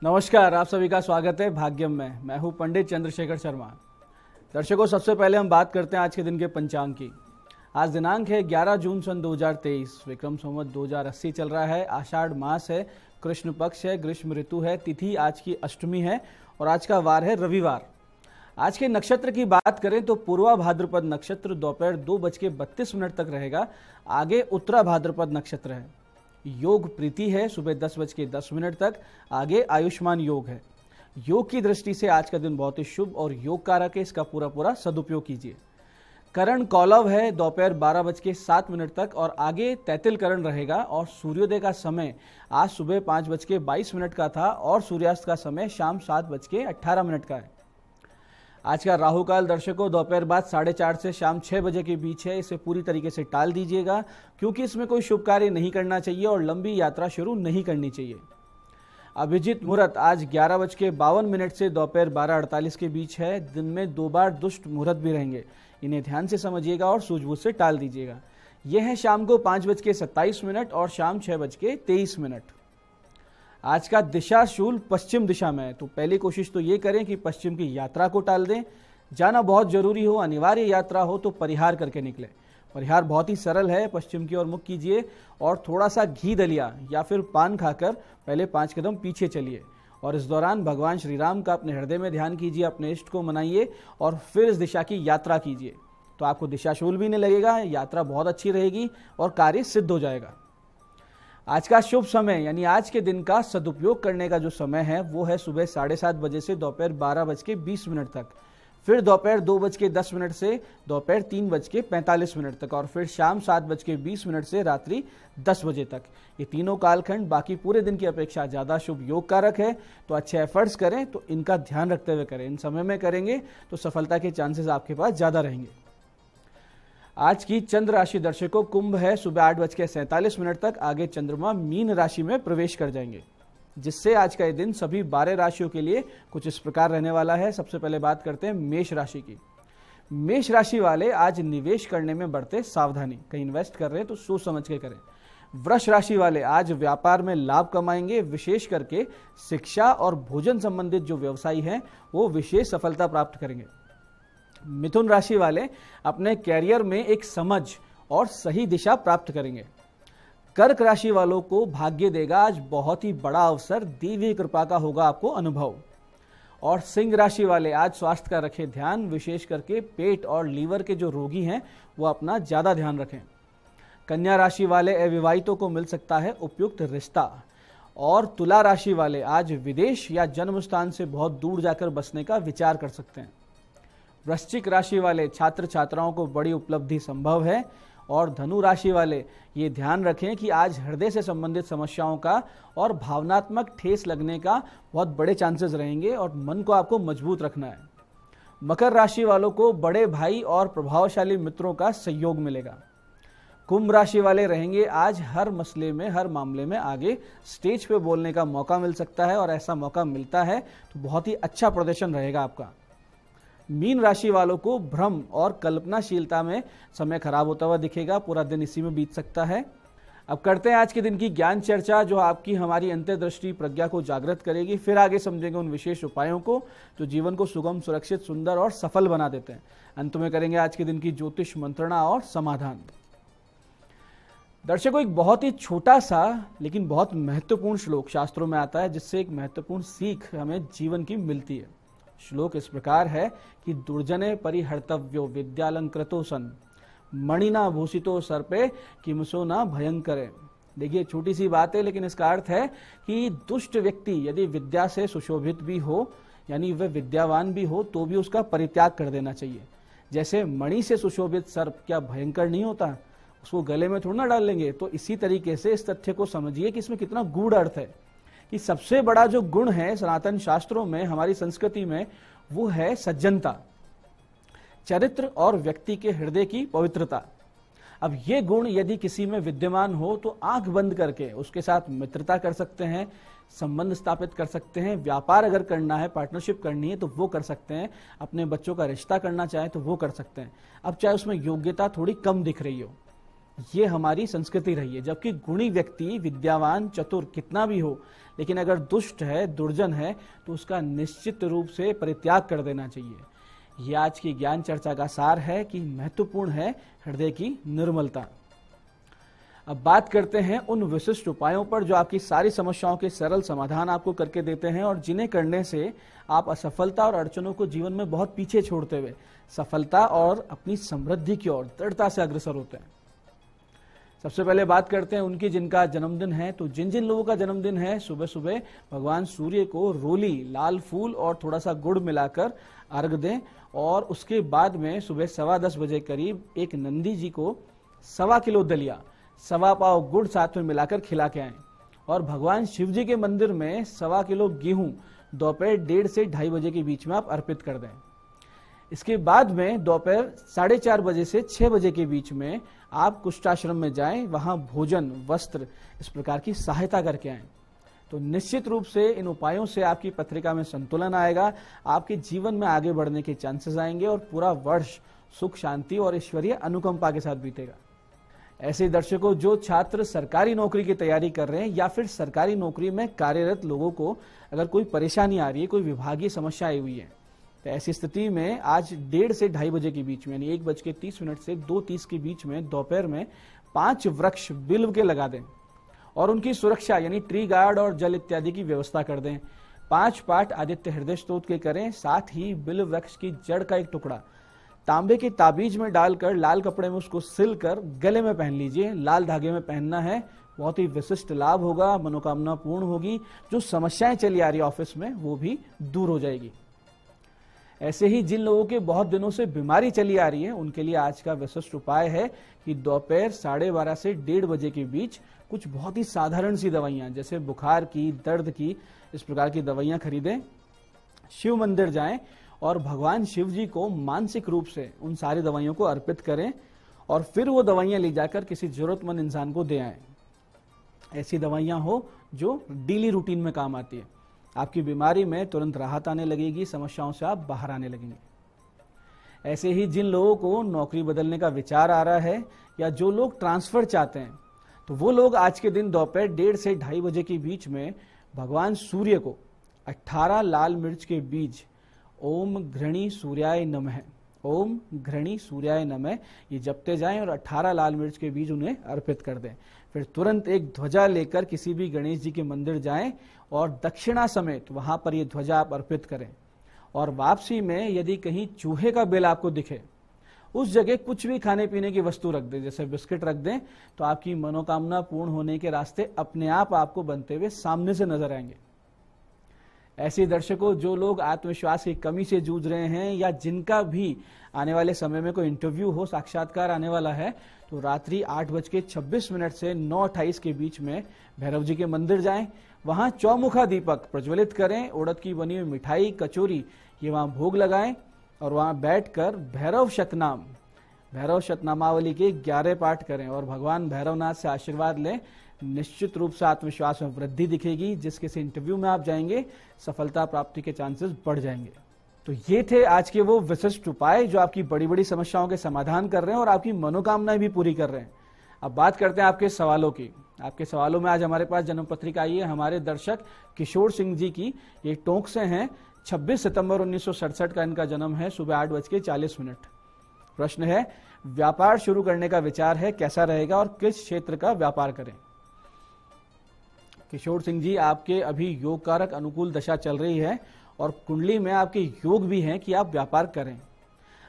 नमस्कार, आप सभी का स्वागत है भाग्यम में। मैं हूं पंडित चंद्रशेखर शर्मा। दर्शकों, सबसे पहले हम बात करते हैं आज के दिन के पंचांग की। आज दिनांक है 11 जून सन 2023। विक्रम संवत 2080 चल रहा है। आषाढ़ मास है, कृष्ण पक्ष है, ग्रीष्म ऋतु है। तिथि आज की अष्टमी है और आज का वार है रविवार। आज के नक्षत्र की बात करें तो पूर्वा भाद्रपद नक्षत्र दोपहर 2:32 तक रहेगा। आगे उत्तरा भाद्रपद नक्षत्र है। योग प्रीति है सुबह 10:10 तक। आगे आयुष्मान योग है। योग की दृष्टि से आज का दिन बहुत ही शुभ और योग कारक है। इसका पूरा सदुपयोग कीजिए। करण कौलव है दोपहर 12:07 तक और आगे तैतिल करण रहेगा। और सूर्योदय का समय आज सुबह 5:22 का था और सूर्यास्त का समय शाम 7:18 का है। आज का राहु काल दर्शकों दोपहर बाद 4:30 से शाम 6 बजे के बीच है। इसे पूरी तरीके से टाल दीजिएगा क्योंकि इसमें कोई शुभ कार्य नहीं करना चाहिए और लंबी यात्रा शुरू नहीं करनी चाहिए। अभिजीत मुहूर्त आज 11:52 से दोपहर 12:48 के बीच है। दिन में 2 बार दुष्ट मुहूर्त भी रहेंगे। इन्हें ध्यान से समझिएगा और सूझबूझ से टाल दीजिएगा। यह है शाम को 5:27 और शाम 6:23। आज का दिशा शूल पश्चिम दिशा में है, तो पहली कोशिश तो ये करें कि पश्चिम की यात्रा को टाल दें। जाना बहुत जरूरी हो, अनिवार्य यात्रा हो तो परिहार करके निकले। परिहार बहुत ही सरल है। पश्चिम की ओर मुख कीजिए और थोड़ा सा घी दलिया या फिर पान खाकर पहले 5 कदम पीछे चलिए और इस दौरान भगवान श्री राम का अपने हृदय में ध्यान कीजिए, अपने इष्ट को मनाइए और फिर इस दिशा की यात्रा कीजिए। तो आपको दिशाशूल भी नहीं लगेगा, यात्रा बहुत अच्छी रहेगी और कार्य सिद्ध हो जाएगा। आज का शुभ समय यानी आज के दिन का सदुपयोग करने का जो समय है वो है सुबह 7:30 बजे से दोपहर 12:20 तक, फिर दोपहर 2:10 से दोपहर 3:45 तक और फिर शाम 7:20 से रात्रि 10 बजे तक। ये तीनों कालखंड बाकी पूरे दिन की अपेक्षा ज़्यादा शुभ योग कारक है। तो अच्छे एफर्ट्स करें, तो इनका ध्यान रखते हुए करें। इन समय में करेंगे तो सफलता के चांसेस आपके पास ज़्यादा रहेंगे। आज की चंद्र राशि दर्शकों कुंभ है सुबह 8:47 तक। आगे चंद्रमा मीन राशि में प्रवेश कर जाएंगे, जिससे आज का ये दिन सभी 12 राशियों के लिए कुछ इस प्रकार रहने वाला है। सबसे पहले बात करते हैं मेष राशि की। मेष राशि वाले आज निवेश करने में बरते सावधानी। कहीं इन्वेस्ट कर रहे हैं तो सोच समझ के करें। वृष राशि वाले आज व्यापार में लाभ कमाएंगे। विशेष करके शिक्षा और भोजन संबंधित जो व्यवसायी हैं वो विशेष सफलता प्राप्त करेंगे। मिथुन राशि वाले अपने कैरियर में एक समझ और सही दिशा प्राप्त करेंगे। कर्क राशि वालों को भाग्य देगा आज बहुत ही बड़ा अवसर, देवी कृपा का होगा आपको अनुभव। और सिंह राशि वाले आज स्वास्थ्य का रखें ध्यान। विशेष करके पेट और लीवर के जो रोगी हैं वो अपना ज्यादा ध्यान रखें। कन्या राशि वाले अविवाहितों को मिल सकता है उपयुक्त रिश्ता। और तुला राशि वाले आज विदेश या जन्म स्थान से बहुत दूर जाकर बसने का विचार कर सकते हैं। वृश्चिक राशि वाले छात्र छात्राओं को बड़ी उपलब्धि संभव है। और धनु राशि वाले ये ध्यान रखें कि आज हृदय से संबंधित समस्याओं का और भावनात्मक ठेस लगने का बहुत बड़े चांसेस रहेंगे और मन को आपको मजबूत रखना है। मकर राशि वालों को बड़े भाई और प्रभावशाली मित्रों का सहयोग मिलेगा। कुंभ राशि वाले रहेंगे आज हर मसले में, हर मामले में आगे। स्टेज पे बोलने का मौका मिल सकता है और ऐसा मौका मिलता है तो बहुत ही अच्छा प्रदर्शन रहेगा आपका। मीन राशि वालों को भ्रम और कल्पनाशीलता में समय खराब होता हुआ दिखेगा। पूरा दिन इसी में बीत सकता है। अब करते हैं आज के दिन की ज्ञान चर्चा, जो आपकी हमारी अंतर्दृष्टि प्रज्ञा को जागृत करेगी। फिर आगे समझेंगे उन विशेष उपायों को जो जीवन को सुगम, सुरक्षित, सुंदर और सफल बना देते हैं। अंत में करेंगे आज के दिन की ज्योतिष मंत्रणा और समाधान। दर्शकों, एक बहुत ही छोटा सा लेकिन बहुत महत्वपूर्ण श्लोक शास्त्रों में आता है, जिससे एक महत्वपूर्ण सीख हमें जीवन की मिलती है। श्लोक इस प्रकार है कि दुर्जने परिहर्तव्यो विद्यालंकृतो सन मणिना भूषितो सर्पे किमसो ना भयंकरे। देखिए, छोटी सी बात है लेकिन इसका अर्थ है कि दुष्ट व्यक्ति यदि विद्या से सुशोभित भी हो, यानी वह विद्यावान भी हो, तो भी उसका परित्याग कर देना चाहिए। जैसे मणि से सुशोभित सर्प क्या भयंकर नहीं होता, उसको गले में थोड़ा ना डाल लेंगे। तो इसी तरीके से इस तथ्य को समझिए कि इसमें कितना गूढ़ अर्थ है कि सबसे बड़ा जो गुण है सनातन शास्त्रों में, हमारी संस्कृति में, वो है सज्जनता, चरित्र और व्यक्ति के हृदय की पवित्रता। अब ये गुण यदि किसी में विद्यमान हो तो आंख बंद करके उसके साथ मित्रता कर सकते हैं, संबंध स्थापित कर सकते हैं। व्यापार अगर करना है, पार्टनरशिप करनी है तो वो कर सकते हैं। अपने बच्चों का रिश्ता करना चाहे तो वो कर सकते हैं। अब चाहे उसमें योग्यता थोड़ी कम दिख रही हो, ये हमारी संस्कृति रही है। जबकि गुणी व्यक्ति, विद्यावान, चतुर कितना भी हो, लेकिन अगर दुष्ट है, दुर्जन है, तो उसका निश्चित रूप से परित्याग कर देना चाहिए। ये आज की ज्ञान चर्चा का सार है कि महत्वपूर्ण है हृदय की निर्मलता। अब बात करते हैं उन विशिष्ट उपायों पर जो आपकी सारी समस्याओं के सरल समाधान आपको करके देते हैं और जिन्हें करने से आप असफलता और अड़चनों को जीवन में बहुत पीछे छोड़ते हुए सफलता और अपनी समृद्धि की ओर दृढ़ता से अग्रसर होते हैं। सबसे पहले बात करते हैं उनकी जिनका जन्मदिन है। तो जिन जिन लोगों का जन्मदिन है, सुबह सुबह भगवान सूर्य को रोली, लाल फूल और थोड़ा सा गुड़ मिलाकर अर्घ दें और उसके बाद में सुबह 10:15 बजे करीब एक नंदी जी को 1.25 किलो दलिया, 1.25 पाव गुड़ साथ में मिलाकर खिला के आएं और भगवान शिव जी के मंदिर में 1.25 किलो गेहूं दोपहर 1:30 से 2:30 बजे के बीच में आप अर्पित कर दें। इसके बाद में दोपहर 4:30 बजे से 6 बजे के बीच में आप कुष्ठाश्रम में जाएं, वहां भोजन, वस्त्र इस प्रकार की सहायता करके आएं। तो निश्चित रूप से इन उपायों से आपकी पत्रिका में संतुलन आएगा, आपके जीवन में आगे बढ़ने के चांसेस आएंगे और पूरा वर्ष सुख, शांति और ईश्वरीय अनुकंपा के साथ बीतेगा। ऐसे दर्शकों, जो छात्र सरकारी नौकरी की तैयारी कर रहे हैं या फिर सरकारी नौकरी में कार्यरत लोगों को अगर कोई परेशानी आ रही है, कोई विभागीय समस्या आई हुई है, तो ऐसी स्थिति में आज 1:30 से 2:30 बजे के बीच में यानी 1:30 से 2:30 के बीच में दोपहर में 5 वृक्ष बिल्व के लगा दें और उनकी सुरक्षा यानी ट्री गार्ड और जल इत्यादि की व्यवस्था कर दें। 5 पाठ आदित्य हृदय स्तोत्र के करें। साथ ही बिल्व वृक्ष की जड़ का एक टुकड़ा तांबे की ताबीज में डालकर लाल कपड़े में उसको सिलकर गले में पहन लीजिए। लाल धागे में पहनना है, बहुत ही विशिष्ट लाभ होगा, मनोकामना पूर्ण होगी, जो समस्याएं चली आ रही ऑफिस में वो भी दूर हो जाएगी। ऐसे ही जिन लोगों के बहुत दिनों से बीमारी चली आ रही है, उनके लिए आज का विशिष्ट उपाय है कि दोपहर 12:30 से 1:30 बजे के बीच कुछ बहुत ही साधारण सी दवाइयां जैसे बुखार की, दर्द की, इस प्रकार की दवाइयां खरीदें, शिव मंदिर जाएं और भगवान शिव जी को मानसिक रूप से उन सारी दवाइयों को अर्पित करें और फिर वो दवाइयां ले जाकर किसी जरूरतमंद इंसान को दे आएं। ऐसी दवाइयां हो जो डेली रूटीन में काम आती है। आपकी बीमारी में तुरंत राहत आने लगेगी, समस्याओं से आप बाहर आने लगेंगे। ऐसे ही जिन लोगों को नौकरी बदलने का विचार आ रहा है या जो लोग ट्रांसफर चाहते हैं, तो वो लोग आज के दिन दोपहर 1:30 से 2:30 बजे के बीच में भगवान सूर्य को 18 लाल मिर्च के बीज ओम घृणी सूर्याय नमः, ओम घृणी सूर्याय नमः ये जपते जाएं और 18 लाल मिर्च के बीज उन्हें अर्पित कर दें। फिर तुरंत एक ध्वजा लेकर किसी भी गणेश जी के मंदिर जाएं और दक्षिणा समेत वहां पर ये ध्वजा आप अर्पित करें और वापसी में यदि कहीं चूहे का बिल आपको दिखे, उस जगह कुछ भी खाने पीने की वस्तु रख दें, जैसे बिस्किट रख दें, तो आपकी मनोकामना पूर्ण होने के रास्ते अपने आप आपको बनते हुए सामने से नजर आएंगे। ऐसे दर्शकों, जो लोग आत्मविश्वास की कमी से जूझ रहे हैं या जिनका भी आने वाले समय में कोई इंटरव्यू हो, साक्षात्कार आने वाला है, तो रात्रि 8:26 से 9:28 के बीच में भैरव जी के मंदिर जाएं, वहां चौमुखा दीपक प्रज्वलित करें, उड़द की बनी हुई मिठाई, कचौरी ये वहां भोग लगाएं और वहां बैठकर भैरव शतनामावली के 11 पाठ करें और भगवान भैरवनाथ से आशीर्वाद लें। निश्चित रूप से आत्मविश्वास में वृद्धि दिखेगी, जिस किसी इंटरव्यू में आप जाएंगे सफलता प्राप्ति के चांसेस बढ़ जाएंगे। तो ये थे आज के वो विशिष्ट उपाय जो आपकी बड़ी बड़ी समस्याओं के समाधान कर रहे हैं और आपकी मनोकामनाएं भी पूरी कर रहे हैं। अब बात करते हैं आपके सवालों की। आपके सवालों में आज हमारे पास जन्म पत्रिका आई है हमारे दर्शक किशोर सिंह जी की। ये टोंक से हैं, 26 सितंबर 1967 का इनका जन्म है, सुबह 8:40। प्रश्न है, व्यापार शुरू करने का विचार है, कैसा रहेगा और किस क्षेत्र का व्यापार करें। किशोर सिंह जी, आपके अभी योग कारक अनुकूल दशा चल रही है और कुंडली में आपके योग भी हैं कि आप व्यापार करें।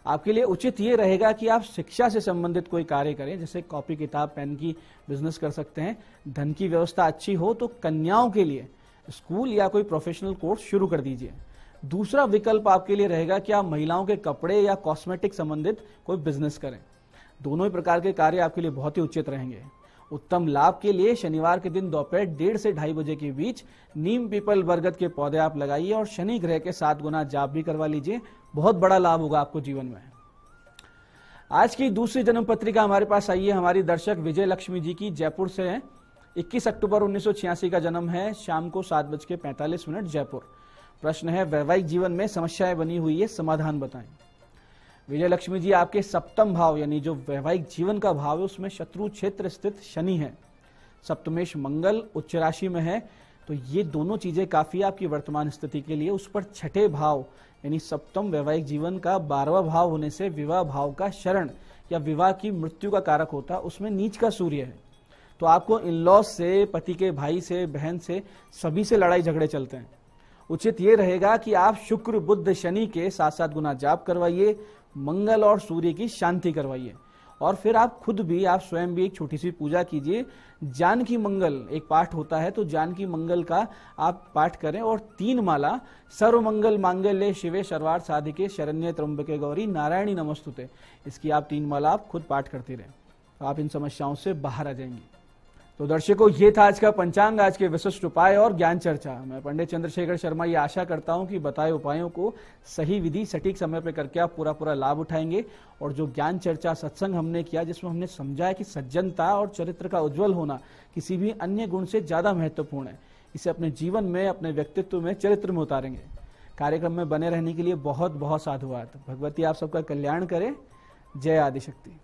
आपके लिए उचित ये रहेगा कि आप शिक्षा से संबंधित कोई कार्य करें, जैसे कॉपी किताब पेन की बिजनेस कर सकते हैं। धन की व्यवस्था अच्छी हो तो कन्याओं के लिए स्कूल या कोई प्रोफेशनल कोर्स शुरू कर दीजिए। दूसरा विकल्प आपके लिए रहेगा कि आप महिलाओं के कपड़े या कॉस्मेटिक संबंधित कोई बिजनेस करें। दोनों ही प्रकार के कार्य आपके लिए बहुत ही उचित रहेंगे। उत्तम लाभ के लिए शनिवार के दिन दोपहर 1:30 से 2:30 बजे के बीच नीम, पीपल, बरगद के पौधे आप लगाइए और शनि ग्रह के 7 गुना जाप भी करवा लीजिए। बहुत बड़ा लाभ होगा आपको जीवन में। आज की दूसरी जन्म पत्रिका हमारे पास आई है हमारी दर्शक विजय लक्ष्मी जी की, जयपुर से है। 21 अक्टूबर 1986 का जन्म है, शाम को 7:45 जयपुर। प्रश्न है, वैवाहिक जीवन में समस्याएं बनी हुई है, समाधान बताएं। विजय लक्ष्मी जी, आपके सप्तम भाव यानी जो वैवाहिक जीवन का भाव है उसमें शत्रु क्षेत्र स्थित शनि है, सप्तमेश मंगल उच्च राशि में है, तो ये दोनों चीजें काफी आपकी वर्तमान स्थिति के लिए। उस पर छठे भाव यानी सप्तम वैवाहिक जीवन का 12वां भाव होने से विवाह भाव का शरण या विवाह की मृत्यु का कारक होता, उसमें नीच का सूर्य है। तो आपको इन लॉज से, पति के भाई से, बहन से, सभी से लड़ाई झगड़े चलते हैं। उचित ये रहेगा कि आप शुक्र बुध शनि के 7-7 गुना जाप करवाइए, मंगल और सूर्य की शांति करवाइए, और फिर आप खुद भी, आप स्वयं भी एक छोटी सी पूजा कीजिए। जानकी मंगल एक पाठ होता है, तो जानकी मंगल का आप पाठ करें, और 3 माला सर्व मंगल मांगल्ये शिवे सर्वार्थ साधिके शरण्ये त्र्यंबके गौरी नारायणी नमस्तुते, इसकी आप 3 माला आप खुद पाठ करते रहें, तो आप इन समस्याओं से बाहर आ जाएंगे। तो दर्शकों, ये था आज का पंचांग, आज के विशिष्ट उपाय और ज्ञान चर्चा। मैं पंडित चंद्रशेखर शर्मा ये आशा करता हूं कि बताए उपायों को सही विधि सटीक समय पर करके आप पूरा लाभ उठाएंगे। और जो ज्ञान चर्चा सत्संग हमने किया, जिसमें हमने समझा है कि सज्जनता और चरित्र का उज्जवल होना किसी भी अन्य गुण से ज्यादा महत्वपूर्ण है, इसे अपने जीवन में, अपने व्यक्तित्व में, चरित्र में उतारेंगे। कार्यक्रम में बने रहने के लिए बहुत बहुत साधुवाद। भगवती आप सबका कल्याण करे। जय आदिशक्ति।